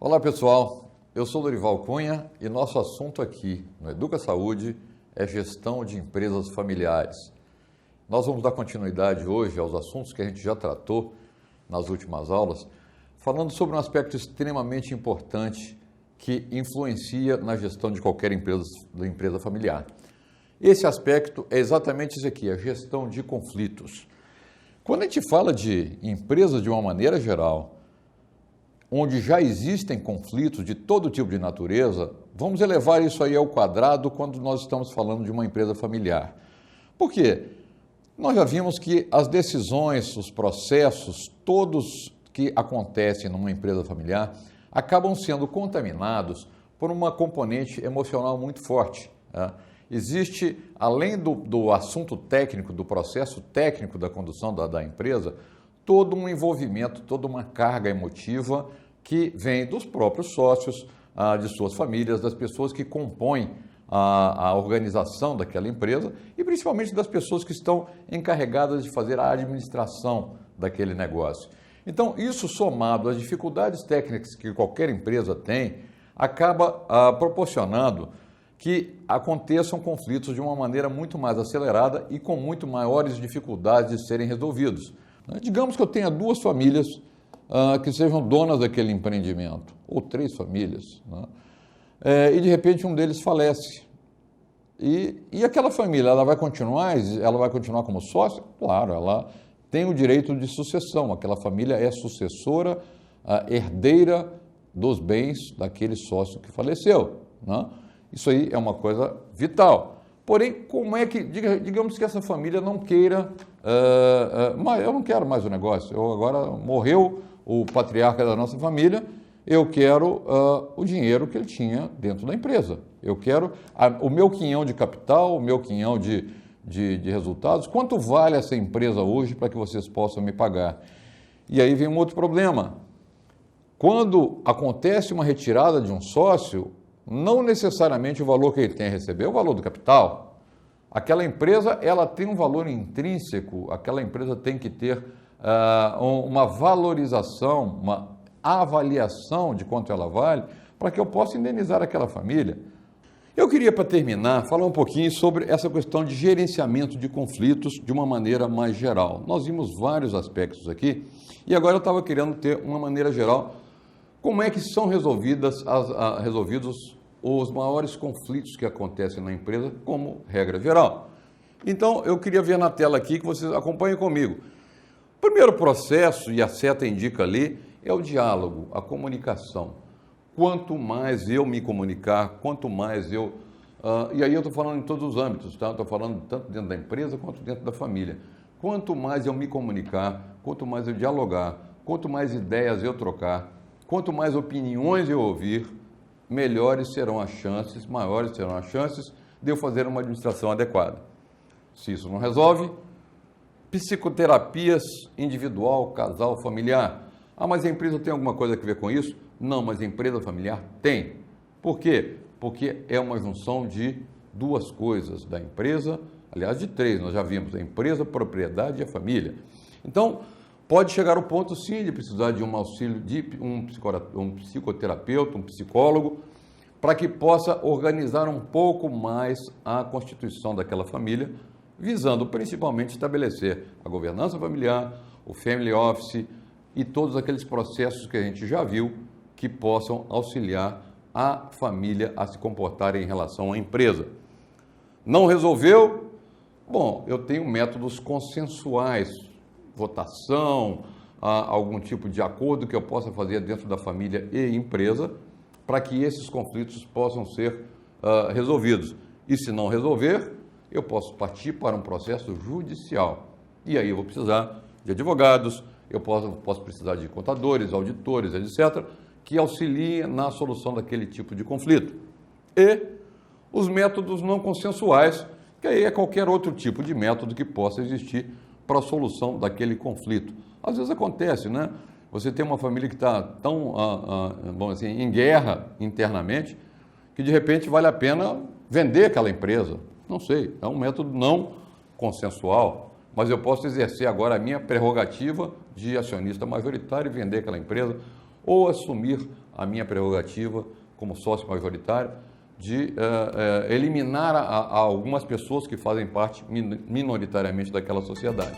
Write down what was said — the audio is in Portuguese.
Olá pessoal, eu sou Dorival Cunha e nosso assunto aqui no Educa Saúde é gestão de empresas familiares. Nós vamos dar continuidade hoje aos assuntos que a gente já tratou nas últimas aulas, falando sobre um aspecto extremamente importante que influencia na gestão de qualquer empresa familiar. Esse aspecto é exatamente isso aqui, a gestão de conflitos. Quando a gente fala de empresas de uma maneira geral, onde já existem conflitos de todo tipo de natureza, vamos elevar isso aí ao quadrado quando nós estamos falando de uma empresa familiar. Por quê? Nós já vimos que as decisões, os processos, todos que acontecem numa empresa familiar, acabam sendo contaminados por uma componente emocional muito forte. Existe, além do assunto técnico, do processo técnico da condução da empresa, todo um envolvimento, toda uma carga emotiva que vem dos próprios sócios, de suas famílias, das pessoas que compõem a organização daquela empresa e principalmente das pessoas que estão encarregadas de fazer a administração daquele negócio. Então, isso somado às dificuldades técnicas que qualquer empresa tem, acaba proporcionando que aconteçam conflitos de uma maneira muito mais acelerada e com muito maiores dificuldades de serem resolvidos. Digamos que eu tenha duas famílias que sejam donas daquele empreendimento, ou três famílias, e de repente um deles falece. E aquela família, ela vai continuar como sócia? Claro, ela tem o direito de sucessão, aquela família é sucessora, herdeira dos bens daquele sócio que faleceu. Isso aí é uma coisa vital. Porém, como é que, digamos que essa família não queira, eu não quero mais o negócio, agora morreu o patriarca da nossa família, eu quero o dinheiro que ele tinha dentro da empresa. Eu quero o meu quinhão de capital, o meu quinhão de resultados. Quanto vale essa empresa hoje para que vocês possam me pagar? E aí vem um outro problema. Quando acontece uma retirada de um sócio, não necessariamente o valor que ele tem a receber é o valor do capital. Aquela empresa, ela tem um valor intrínseco, aquela empresa tem que ter uma valorização, uma avaliação de quanto ela vale, para que eu possa indenizar aquela família. Eu queria, para terminar, falar um pouquinho sobre essa questão de gerenciamento de conflitos de uma maneira mais geral. Nós vimos vários aspectos aqui e agora eu estava querendo ter uma maneira geral. Como é que são resolvidos os maiores conflitos que acontecem na empresa, como regra geral? Então, eu queria ver na tela aqui que vocês acompanhem comigo. O primeiro processo, e a seta indica ali, é o diálogo, a comunicação. Quanto mais eu me comunicar, quanto mais eu... e aí eu estou falando em todos os âmbitos, tá? Estou falando tanto dentro da empresa quanto dentro da família. Quanto mais eu me comunicar, quanto mais eu dialogar, quanto mais ideias eu trocar, quanto mais opiniões eu ouvir, maiores serão as chances de eu fazer uma administração adequada. Se isso não resolve, psicoterapias individual, casal, familiar. Mas a empresa tem alguma coisa a ver com isso? Não, mas a empresa familiar tem. Por quê? Porque é uma junção de duas coisas, da empresa, aliás, de três, nós já vimos, a empresa, a propriedade e a família. Então, pode chegar ao ponto, sim, de precisar de um auxílio de um psicoterapeuta, um psicólogo, para que possa organizar um pouco mais a constituição daquela família, visando principalmente estabelecer a governança familiar, o family office e todos aqueles processos que a gente já viu que possam auxiliar a família a se comportar em relação à empresa. Não resolveu? Bom, eu tenho métodos consensuais, votação, algum tipo de acordo que eu possa fazer dentro da família e empresa para que esses conflitos possam ser resolvidos. E se não resolver, eu posso partir para um processo judicial. E aí eu vou precisar de advogados, eu posso precisar de contadores, auditores, etc., que auxiliem na solução daquele tipo de conflito. E os métodos não consensuais, que aí é qualquer outro tipo de método que possa existir para a solução daquele conflito. Às vezes acontece, né? Você tem uma família que está tão, vamos assim, em guerra internamente, que de repente vale a pena vender aquela empresa. Não sei, é um método não consensual, mas eu posso exercer agora a minha prerrogativa de acionista majoritário e vender aquela empresa. ou assumir a minha prerrogativa como sócio majoritário de eliminar algumas pessoas que fazem parte minoritariamente daquela sociedade.